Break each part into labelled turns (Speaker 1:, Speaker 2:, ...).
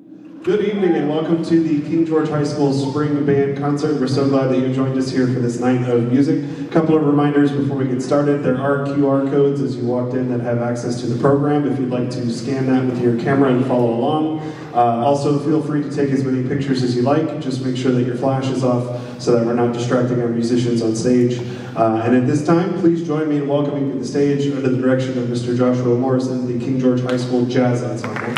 Speaker 1: Good evening and welcome to the King George High School Spring Band Concert. We're so glad that you joined us here for this night of music. A couple of reminders before we get started. There are QR codes as you walked in that have access to the program if you'd like to scan that with your camera and follow along. Also, feel free to take as many pictures as you like. Just make sure that your flash is off so that we're not distracting our musicians on stage. And at this time, please join me in welcoming to the stage under the direction of Mr. Joshua Morrison, the King George High School Jazz Ensemble.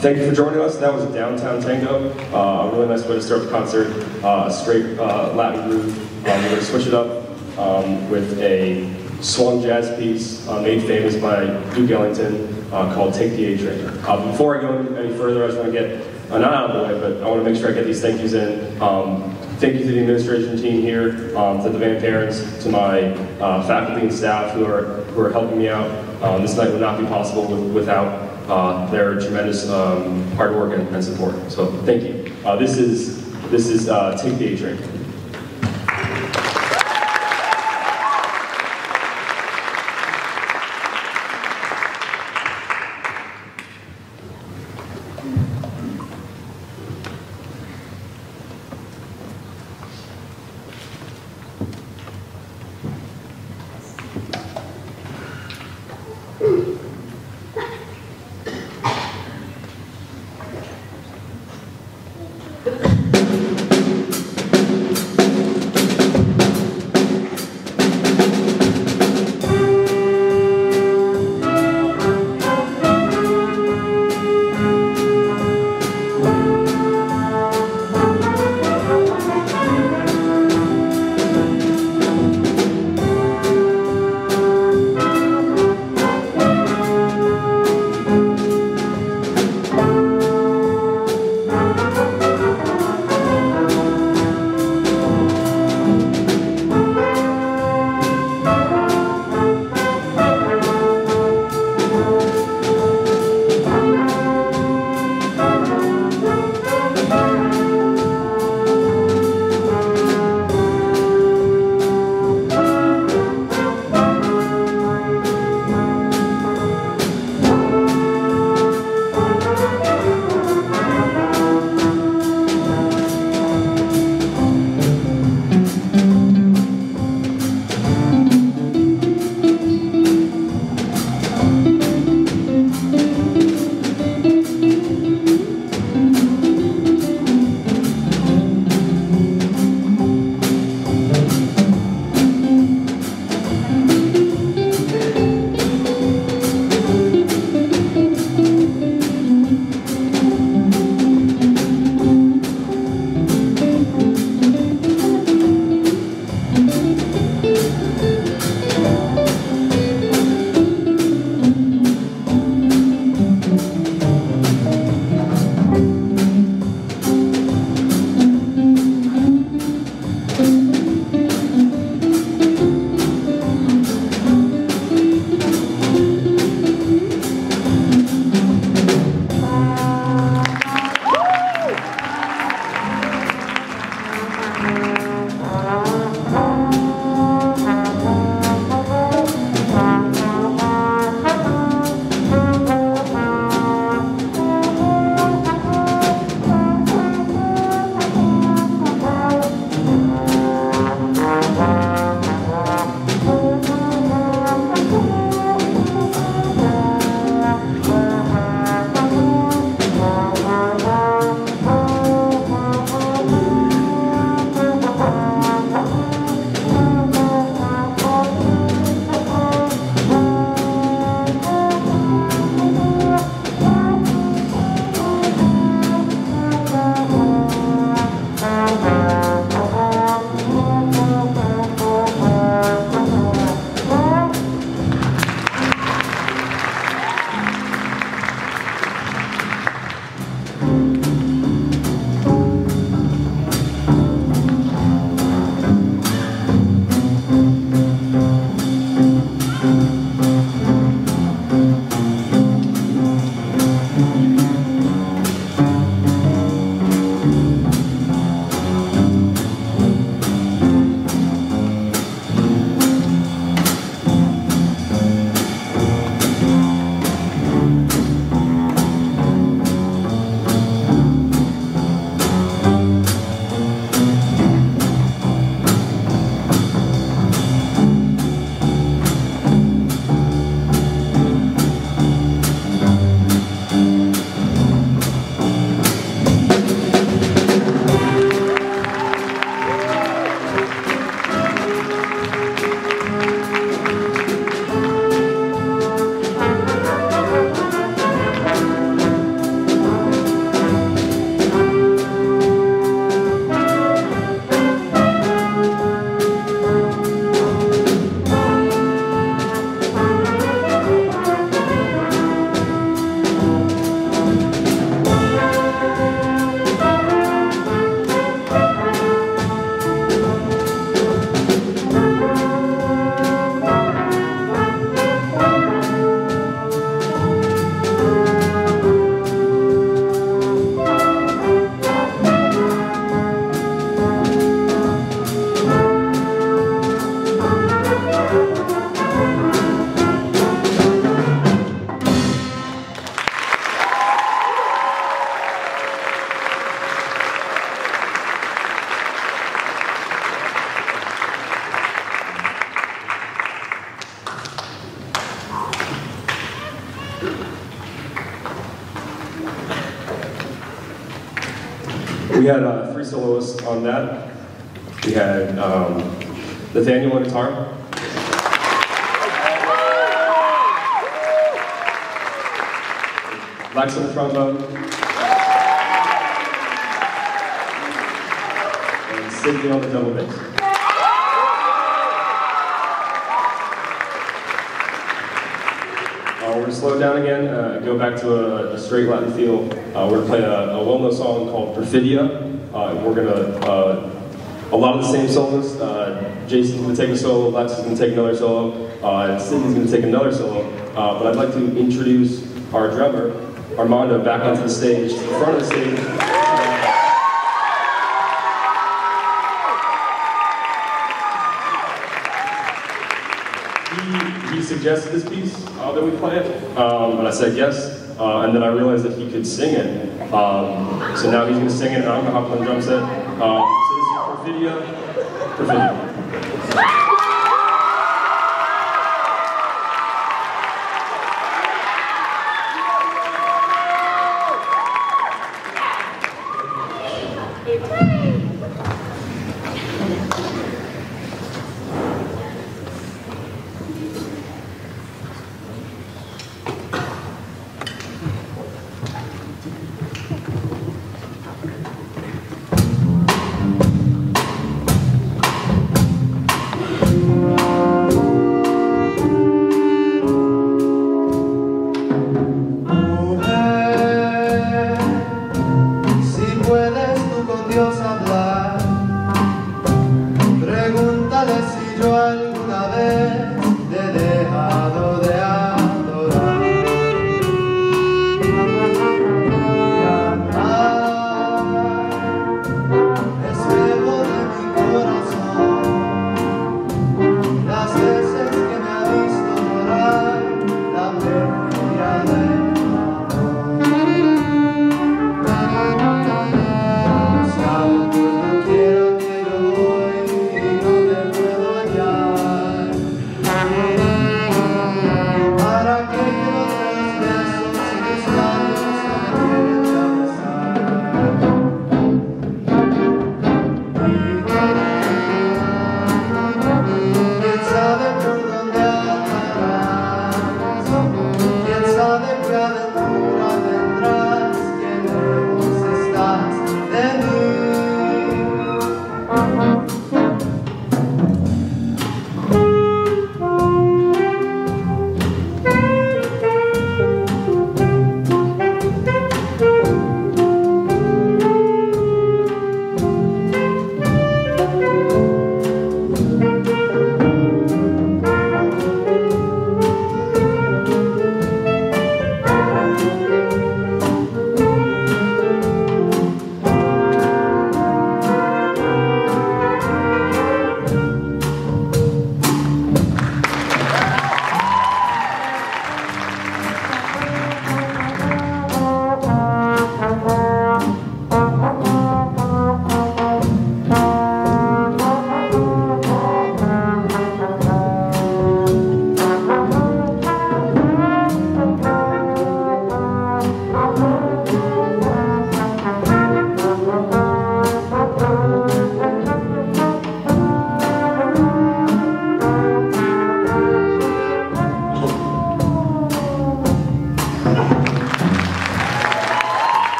Speaker 2: Thank you for joining us. That was a Downtown Tango. A really nice way to start the concert. A straight Latin groove. We're going to switch it up with a swung jazz piece made famous by Duke Ellington called Take the A Train. Before I go any further, I just want to get, not out of the way, but I want to make sure I get these thank yous in. Thank you to the administration team here, to the band parents, to my faculty and staff who are helping me out. This night would not be possible without their tremendous hard work and support. So thank you. This is Take the A Train. had 3 soloists on that. We had Nathaniel on guitar. Lex on the trombone. And Sydney on the double bass. We're going to slow it down again, go back to a straight Latin feel. We're going to play a well-known song called Perfidia. We're going to, a lot of the same solos. Jason's going to take a solo, Lex is going to take another solo, and Sydney's going to take another solo. But I'd like to introduce our drummer, Armando, back onto the stage, to the front of the stage. He suggested this piece that we play it, and I said yes, and then I realized that he could sing it. So now he's going to sing it, and I'm going to hop on the drum set. So this is Perfidia.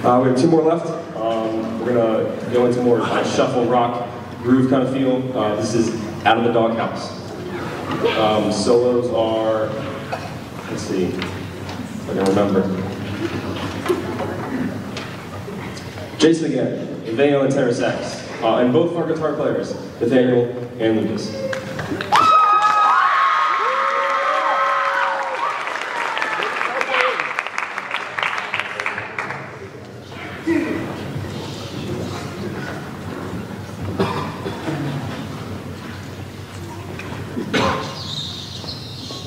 Speaker 2: We have two more left. We're gonna go into more shuffle rock groove kind of feel. This is Out of the Doghouse. Solos are, let's see, if I can remember. Jason again, Nathaniel and tenor sax, and both of our guitar players, Nathaniel and Lucas.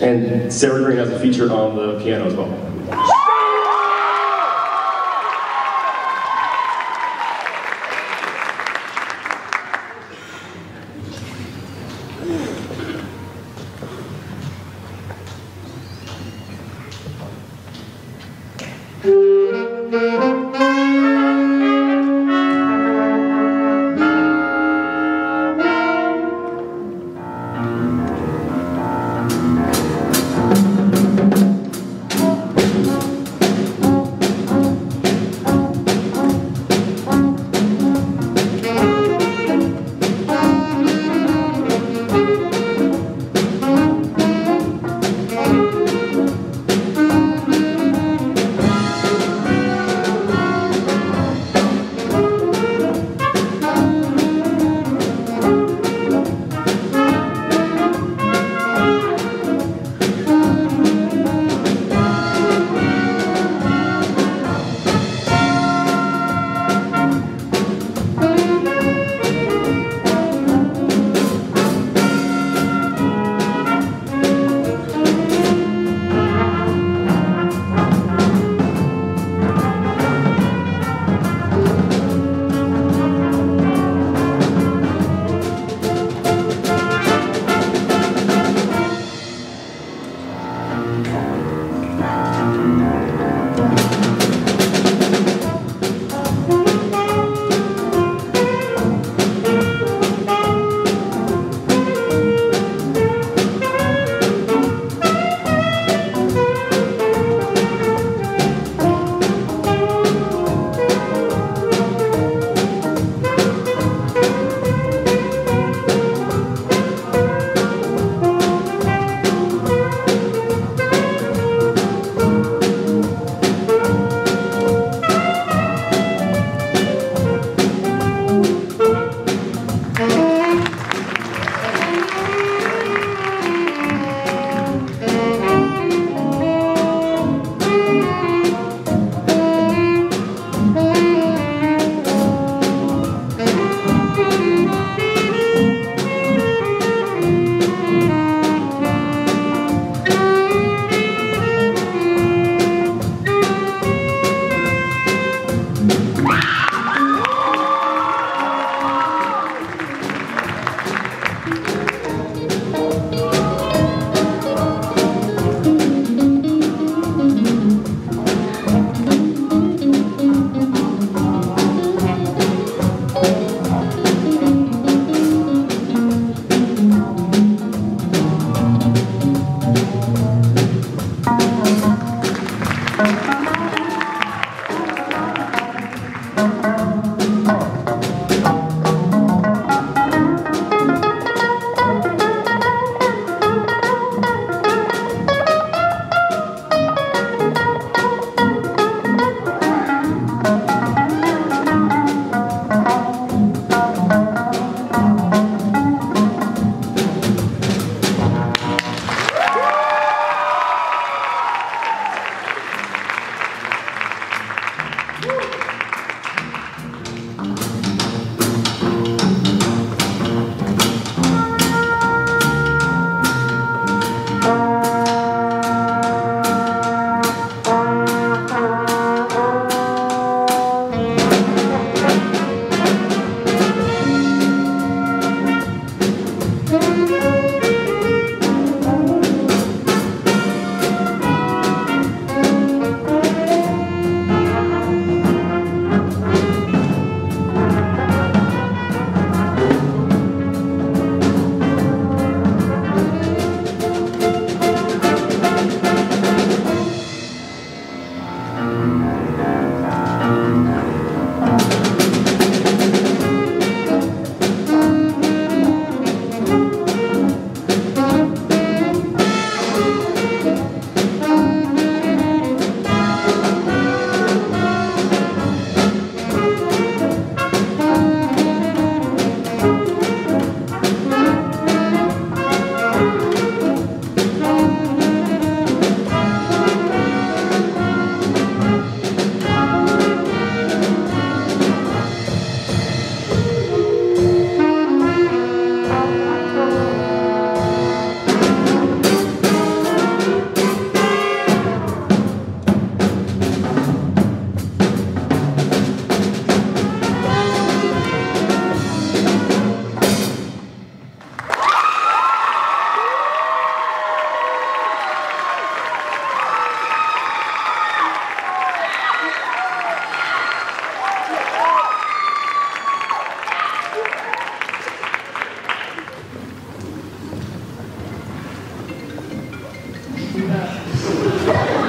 Speaker 2: And Sarah Green has a feature on the piano as well.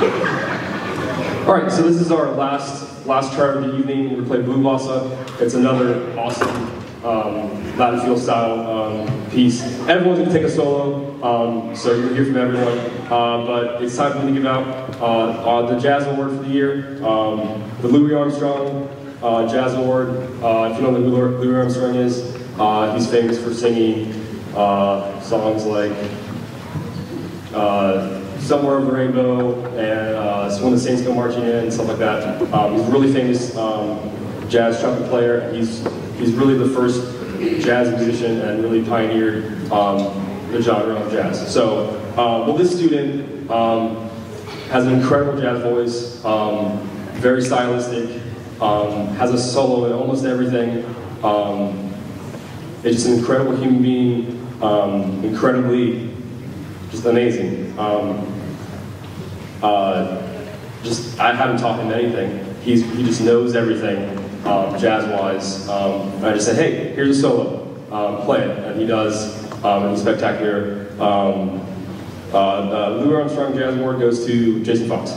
Speaker 2: All right, so this is our last chart of the evening. We play Blue Bossa. It's another awesome Latin field style piece. Everyone's gonna take a solo, so you're gonna hear from everyone. But it's time for me to give out the Jazz Award for the year, the Louis Armstrong Jazz Award. If you know who Louis Armstrong is, he's famous for singing songs like Somewhere Over the Rainbow and When the Saints Go Marching In, and stuff like that. He's a really famous jazz trumpet player. He's really the first jazz musician and really pioneered the genre of jazz. So, well, this student has an incredible jazz voice, very stylistic, has a solo in almost everything. It's just an incredible human being, incredibly just amazing. I haven't taught him anything. He just knows everything, jazz-wise. I just said, hey, here's a solo, play it, and he does, and he's spectacular. Louis Armstrong Jazz Award goes to Jason Fox.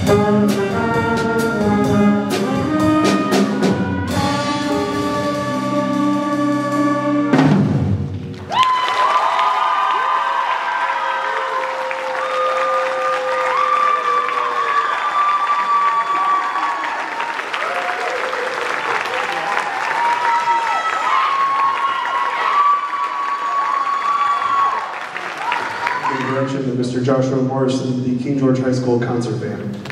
Speaker 1: Of Mr. Joshua Morrison, the King George High School Concert Band.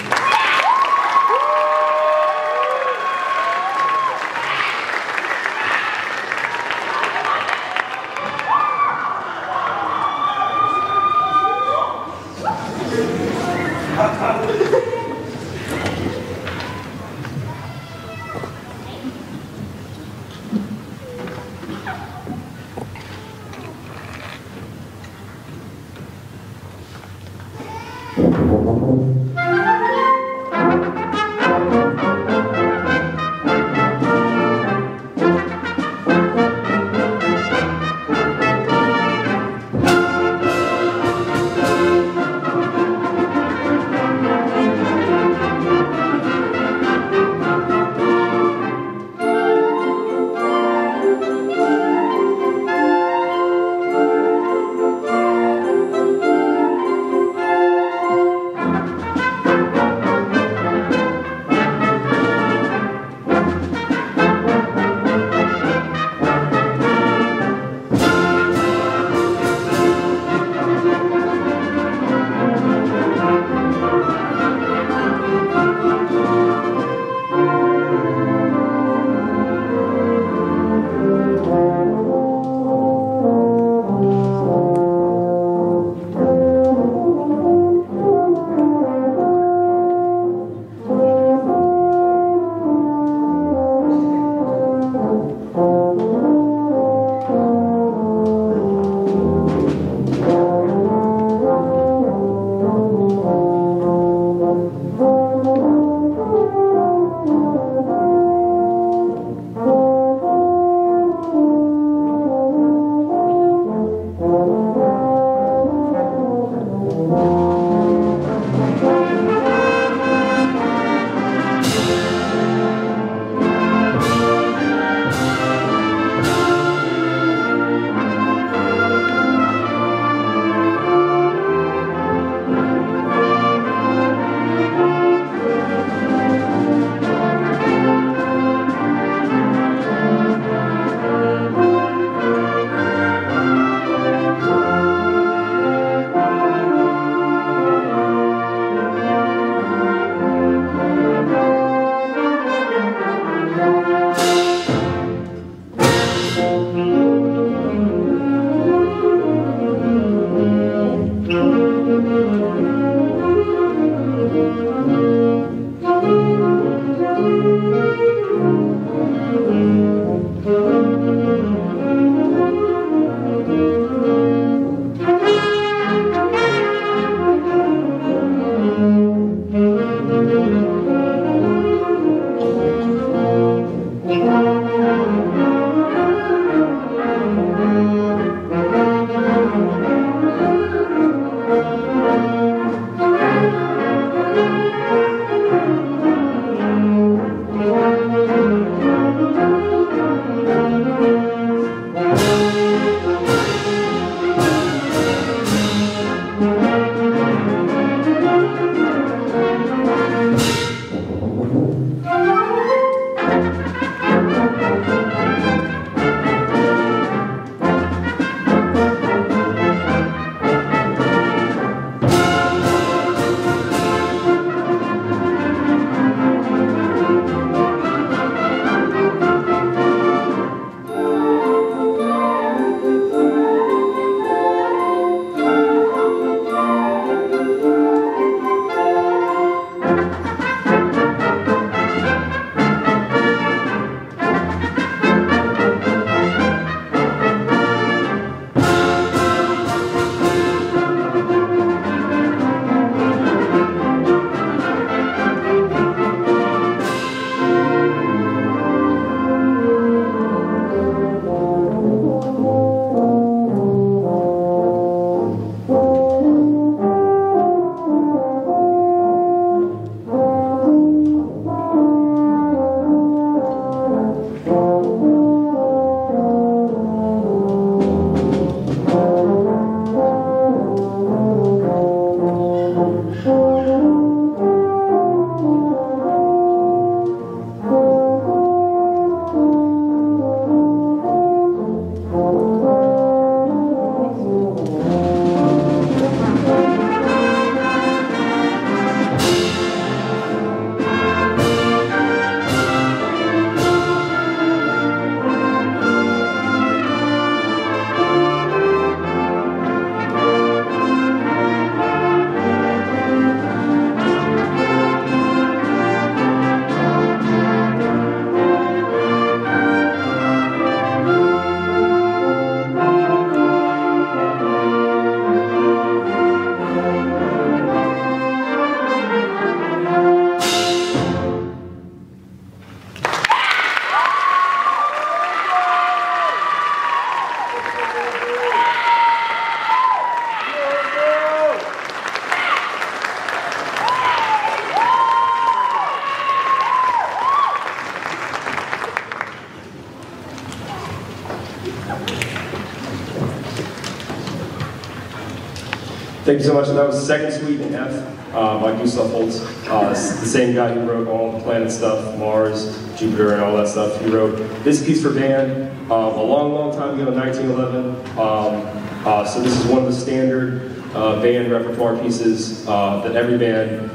Speaker 2: Thank you so much. That was Second Suite in F by Gustav Holst. It's the same guy who wrote all the planet stuff, Mars, Jupiter, and all that stuff. He wrote this piece for band a long, long time ago in 1911. So this is one of the standard band repertoire pieces that every band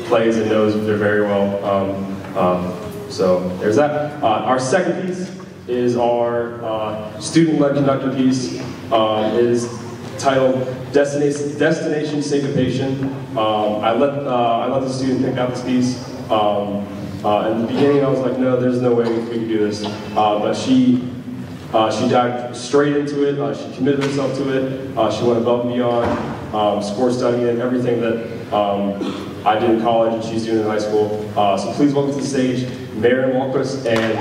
Speaker 2: plays and knows they're very well. So there's that. Our second piece is our student-led conductor piece. It is titled Destination Syncopation. I let the student pick out this piece. In the beginning I was like, no, there's no way we can do this. But she dived straight into it. She committed herself to it. She went above and beyond, score studying, everything that I did in college and she's doing in high school. So please welcome to the stage, Mary Walquist and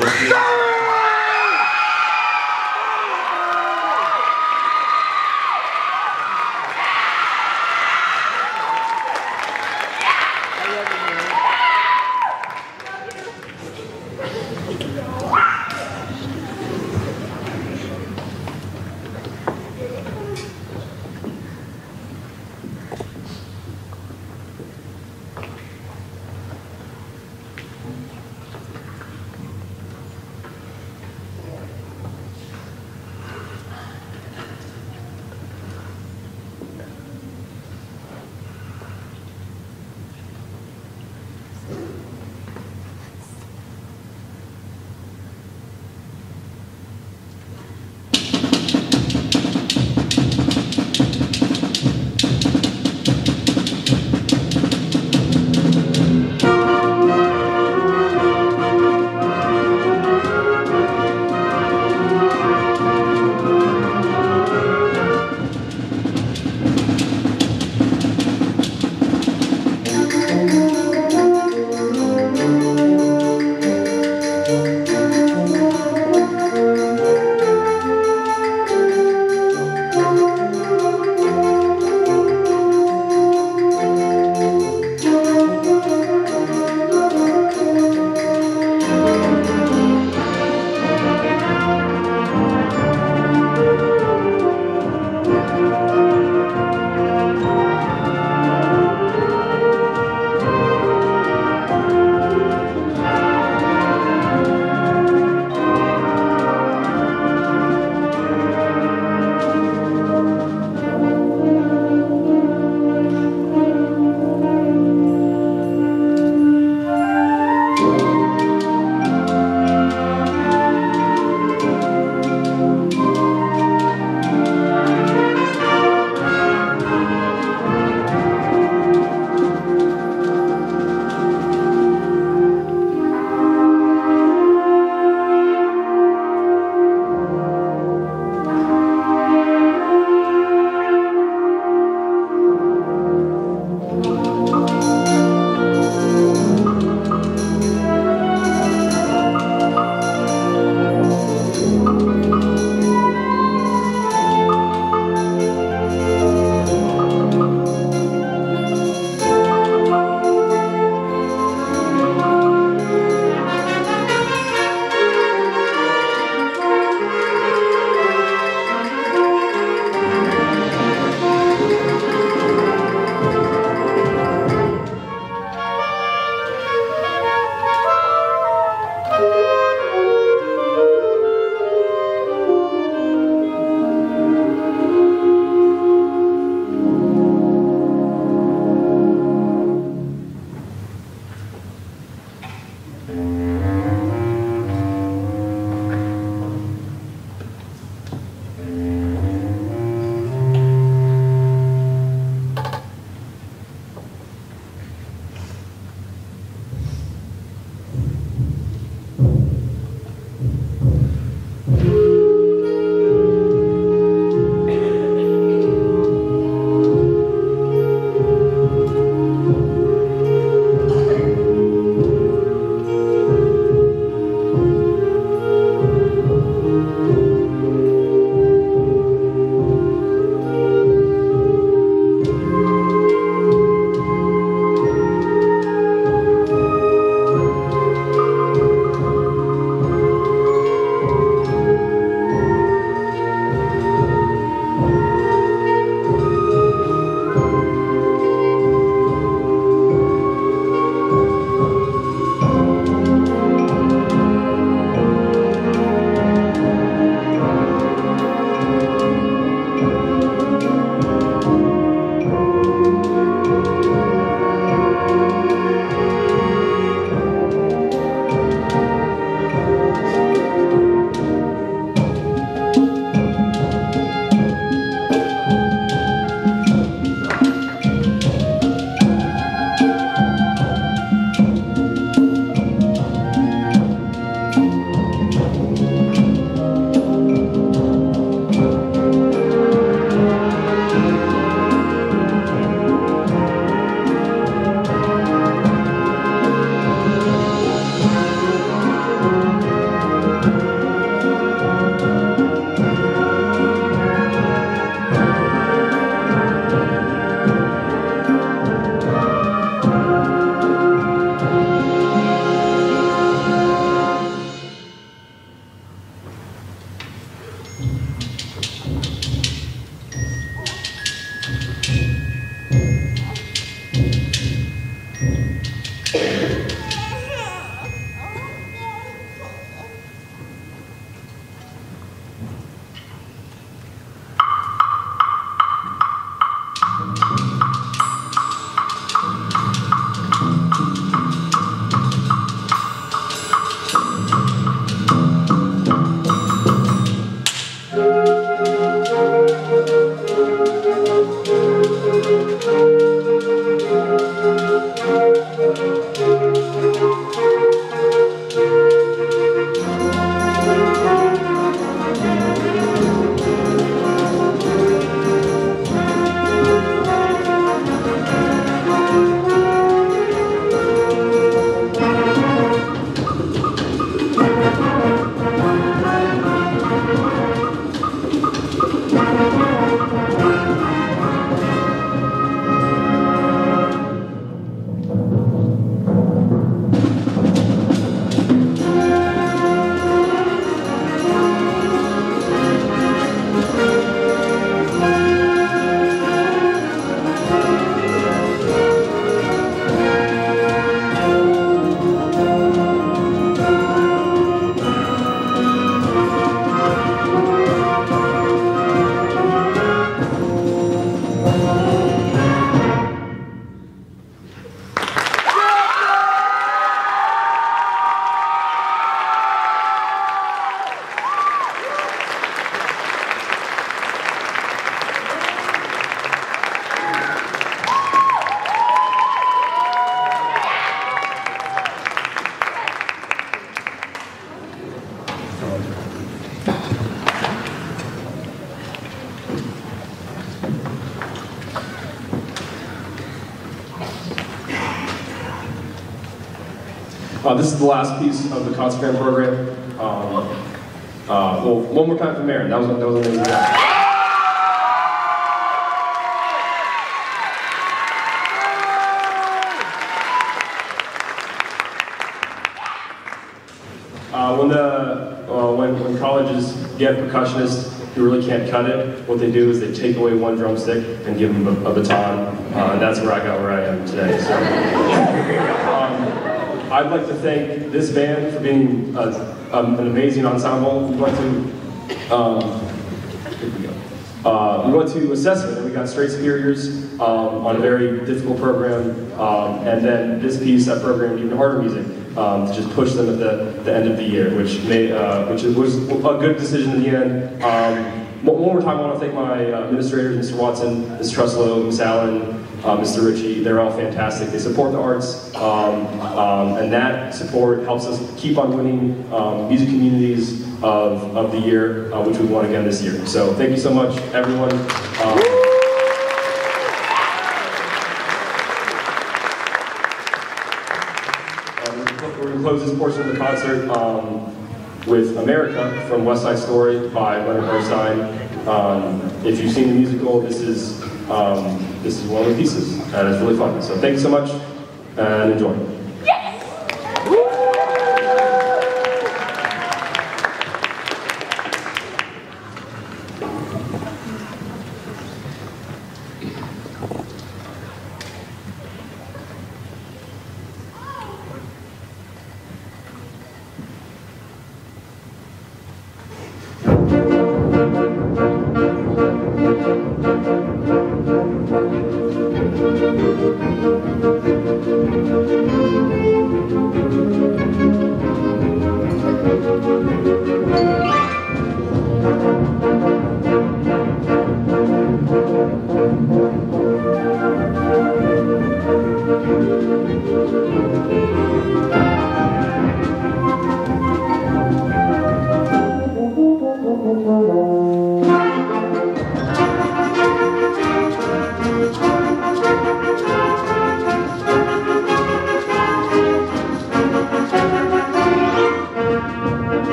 Speaker 2: This is the last piece of the concert band program. Well, one more time for Maren. That was amazing. When colleges get percussionists who really can't cut it, what they do is they take away one drumstick and give them a baton, and that's where I got where I am today. So, I'd like to thank this band for being an amazing ensemble. We went to assessment, and we got straight superiors on a very difficult program, and then this piece, that program, even harder music, to just push them at the end of the year, which was a good decision in the end. One more time, I want to thank my administrators, Mr. Watson, Ms. Truslow, Ms. Allen, Mr. Ritchie. They're all fantastic. They support the arts, and that support helps us keep on winning music communities of the year, which we won again this year. So thank you so much, everyone. We're going to close this portion of the concert with America from West Side Story by Leonard Bernstein. If you've seen the musical, this is one of the pieces, and it's really fun. So thank you so much, and enjoy.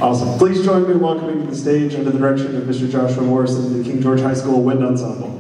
Speaker 1: Awesome. Please join me in welcoming to the stage under the direction of Mr. Joshua Morrison, the King George High School Wind Ensemble.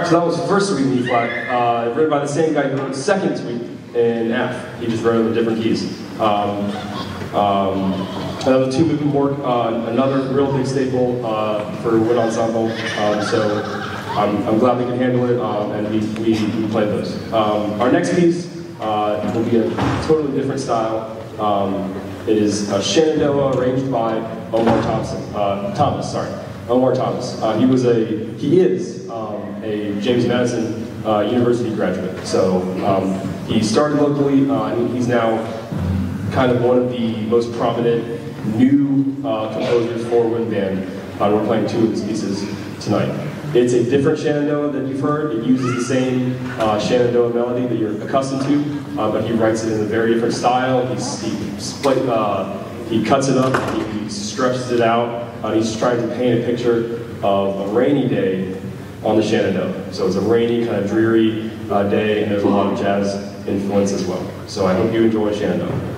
Speaker 2: So that was first suite in E flat, written by the same guy who wrote second suite in F. He just wrote them in different keys. Another two movement work, another real big staple for wind ensemble. So I'm glad we can handle it, and we played those. Our next piece will be a totally different style. It is a Shenandoah arranged by Omar Thomas. He is a James Madison University graduate. So he started locally, and he's now kind of one of the most prominent new composers for wind band. We're playing two of his pieces tonight. It's a different Shenandoah that you've heard. It uses the same Shenandoah melody that you're accustomed to, but he writes it in a very different style. He cuts it up, he stretches it out, he's trying to paint a picture of a rainy day on the Shenandoah. So it's a rainy, kind of dreary day, and there's a lot of jazz influence as well. So I hope you enjoy Shenandoah.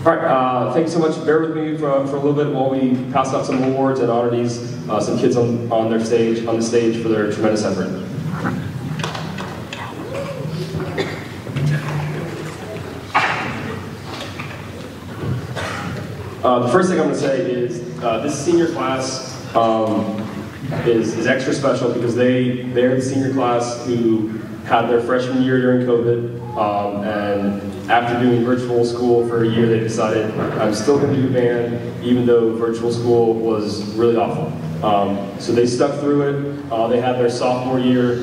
Speaker 2: All right, thank you so much. Bear with me for a little bit while we pass out some awards and honor these some kids on the stage for their tremendous effort. The first thing I'm going to say is this senior class is extra special because they're the senior class who had their freshman year during COVID, and after doing virtual school for a year, they decided, I'm still going to do band, even though virtual school was really awful. So they stuck through it. They had their sophomore year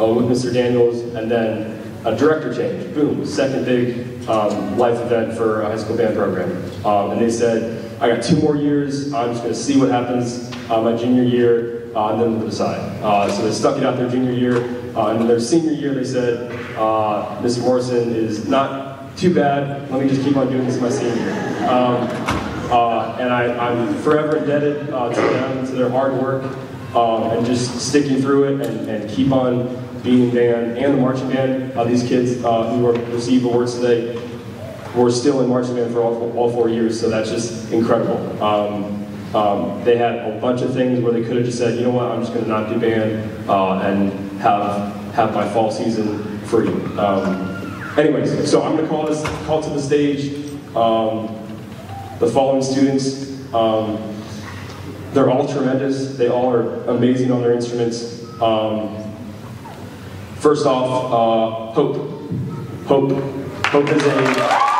Speaker 2: with Mr. Daniels, and then a director change. Boom, second big life event for a high school band program. And they said, I got 2 more years, I'm just going to see what happens my junior year, and then we'll decide. So they stuck it out their junior year, and then their senior year they said, Mr. Morrison is not too bad, let me just keep on doing this my senior year. And I'm forever indebted to them, to their hard work, and just sticking through it and keep on being in band and the marching band. These kids who received awards today were still in marching band for all 4 years, so that's just incredible. They had a bunch of things where they could have just said, you know what, I'm just going to not do band and have my fall season free. Anyways, so I'm going to call to the stage the following students. They're all tremendous. They all are amazing on their instruments. First off, Hope. Hope is a...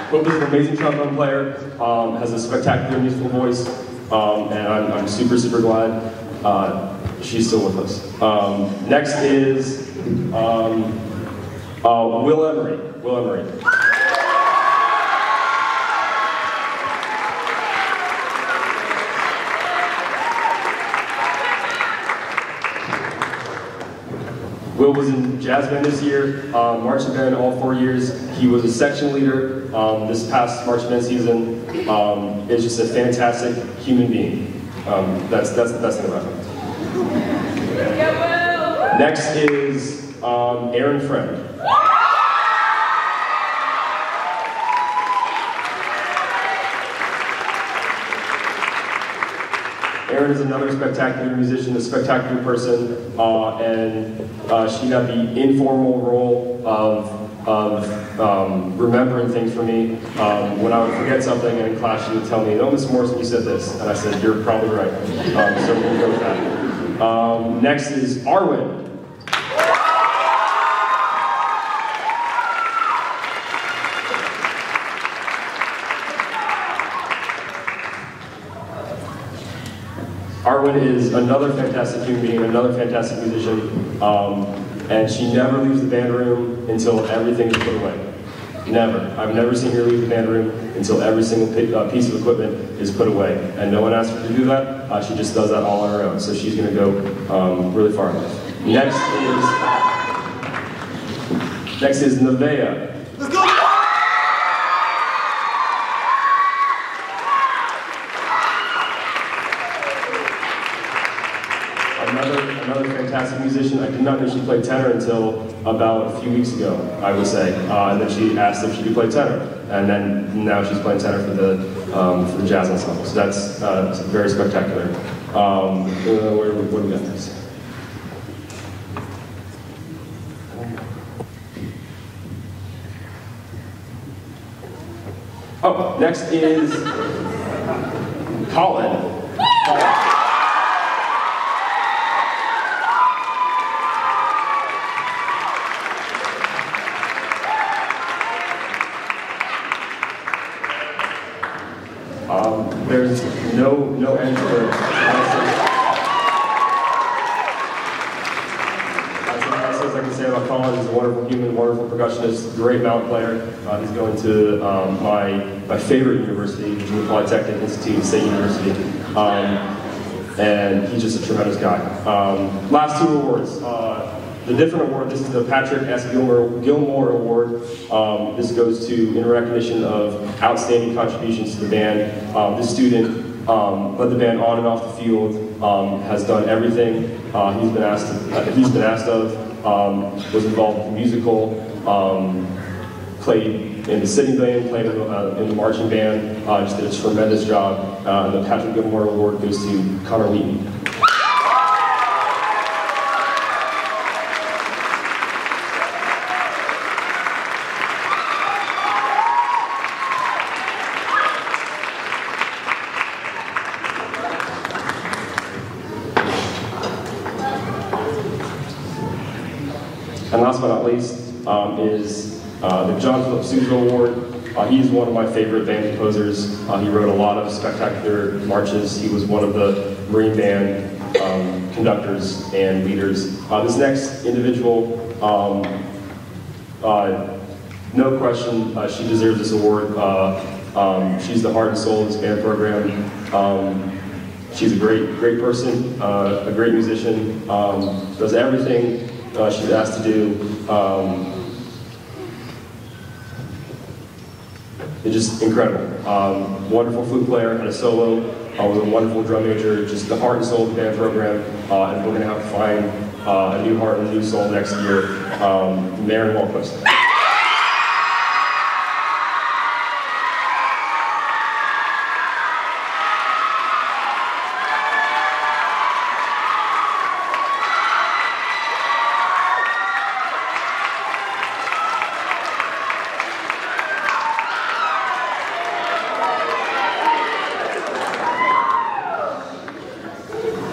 Speaker 2: Hope is an amazing trombone player, has a spectacular musical voice, and I'm super, super glad she's still with us. Next is Will Emery. Will was in jazz band this year, marching band all 4 years. He was a section leader this past marching band season. Is just a fantastic human being. That's the best thing about him. Next is Aaron Friend. Aaron is another spectacular musician, a spectacular person, and she got the informal role of remembering things for me. When I would forget something and in class she would tell me, "No, Miss Morrison, you said this," and I said, "You're probably right." So we'll go with that. Next is Arwen. Arwen is another fantastic human being, another fantastic musician, and she never leaves the band room until everything is put away. Never. I've never seen her leave the band room until every single piece of equipment is put away. And no one asked her to do that. She just does that all on her own. So she's going to go really far in life. Next is Nevaeh. Let's go! Another fantastic musician. I did not know she played tenor until about a few weeks ago, I would say. And then she asked if she could play tenor, and then now she's playing tenor for the jazz ensemble. So that's very spectacular. What do we got next? Oh, next is Colin. There's no end to it. That's what I can say about Colin. He's a wonderful human, wonderful percussionist, great mountain player. He's going to my favorite university, Virginia Polytechnic Institute, State University, and he's just a tremendous guy. Last 2 awards. the different award, this is the Patrick S. Gilmore Award. This goes to in recognition of outstanding contributions to the band. This student led the band on and off the field, has done everything he's been asked of, was involved with the musical, played in the sitting band, played in the marching band, just did a tremendous job. And the Patrick Gilmore Award goes to Connor Wheaton. And last but not least is the John Philip Sousa Award. He's one of my favorite band composers. He wrote a lot of spectacular marches. He was one of the Marine Band conductors and leaders. This next individual, no question, she deserves this award. She's the heart and soul of this band program. She's a great person, a great musician, does everything she's asked to do. It's just incredible. Wonderful flute player, had a solo, was a wonderful drum major, just the heart and soul of the band program. And we're going to have to find a new heart and a new soul next year. Maren Walquist.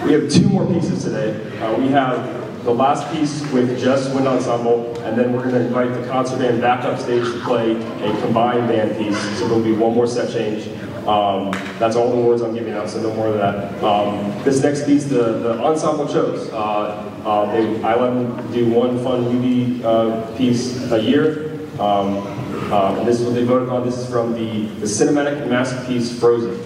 Speaker 2: We have two more pieces today. We have the last piece with just wind ensemble, and then we're going to invite the concert band back up stage to play a combined band piece. So there'll be one more set change. That's all the words I'm giving out, so no more of that. This next piece, the ensemble chose. I let them do one fun newbie piece a year. And this is what they voted on. This is from the cinematic masterpiece Frozen.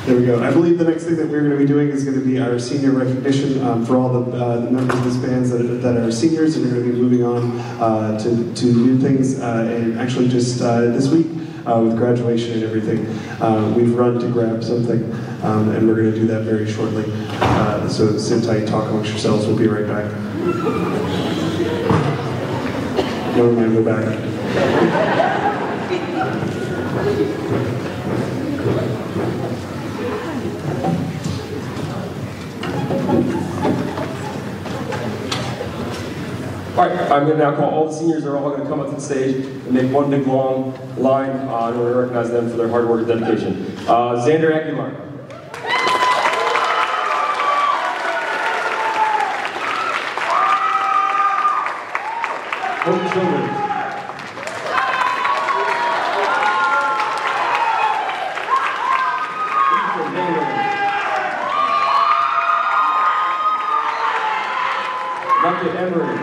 Speaker 1: There we go. I believe the next thing that we're going to be doing is going to be our senior recognition for all the members of this band that are seniors, and we're going to be moving on to new things. And actually just this week, with graduation and everything, we've run to grab something, and we're going to do that very shortly. So sit tight, talk amongst yourselves. We'll be right back. Never mind, go back.
Speaker 2: All right, I'm going to now call all the seniors. They're all going to come up to the stage and make one big long line in order to recognize them for their hard work and dedication. Xander Aguilar. Hope Children. Dr. Emery.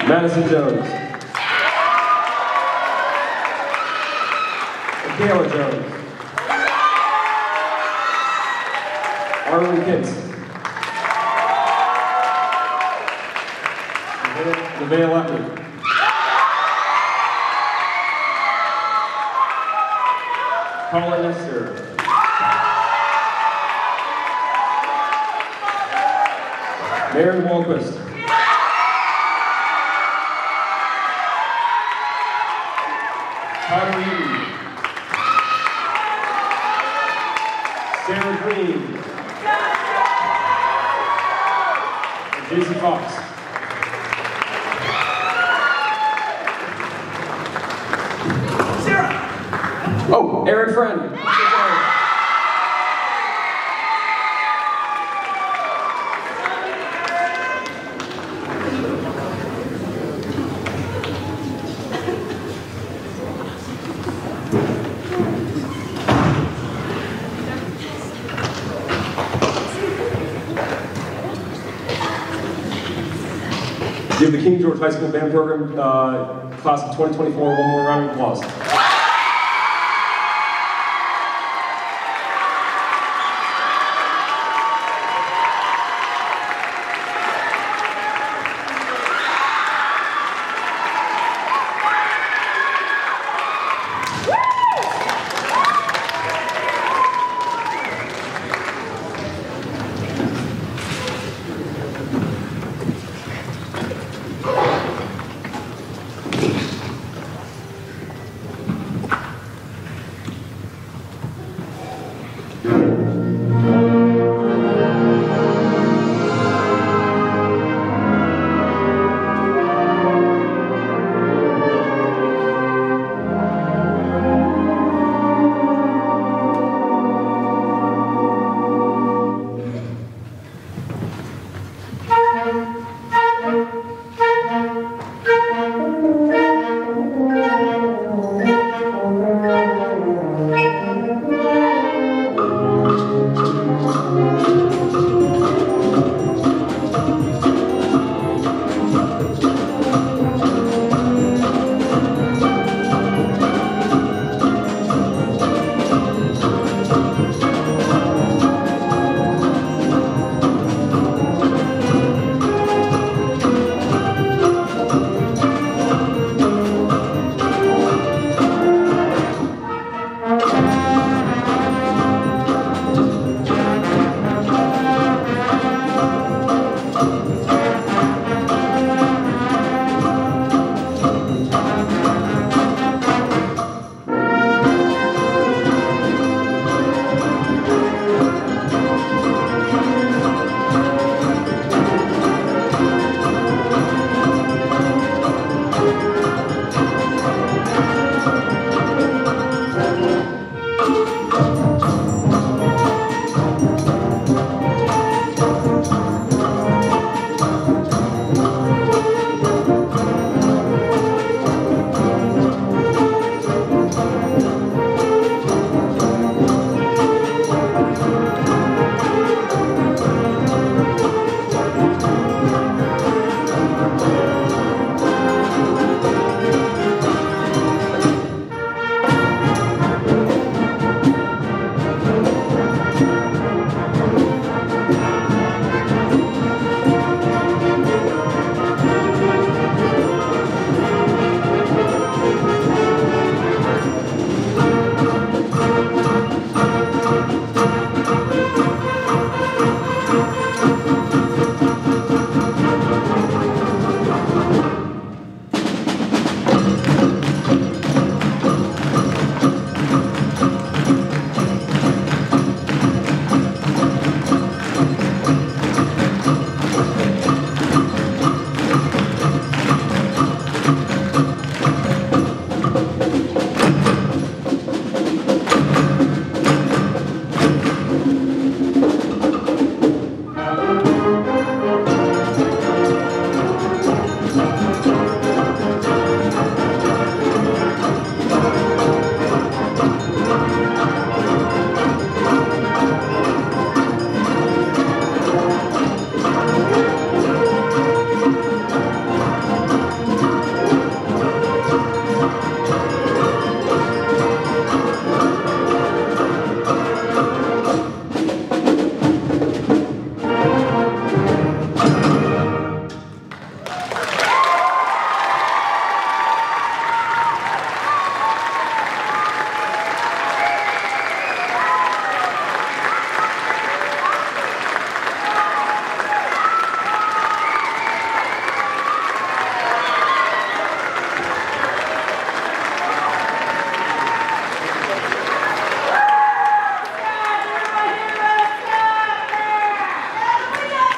Speaker 2: Madison Jones. Michaela Jones. Arlen Kintz. Nevaeh Lettman. Paula Nestor. Maren Walquist. Tyler Eden. Sarah Green. And Jason Fox. Sarah! Oh, Aaron Friend. Give the King George High School Band Program class of 2024. One more round of applause.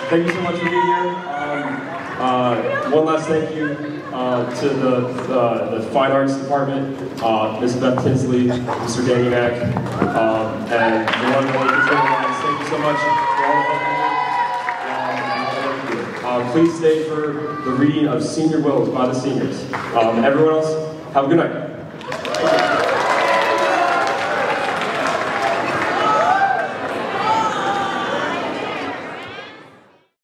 Speaker 2: Thank you so much for being here. One last thank you to the Fine Arts Department, Ms. Beth Tinsley, Mr. Danny Mack, and the one and only thank you so much for all of you. Please stay for the reading of Senior Wills by the seniors. Everyone else, have a good night.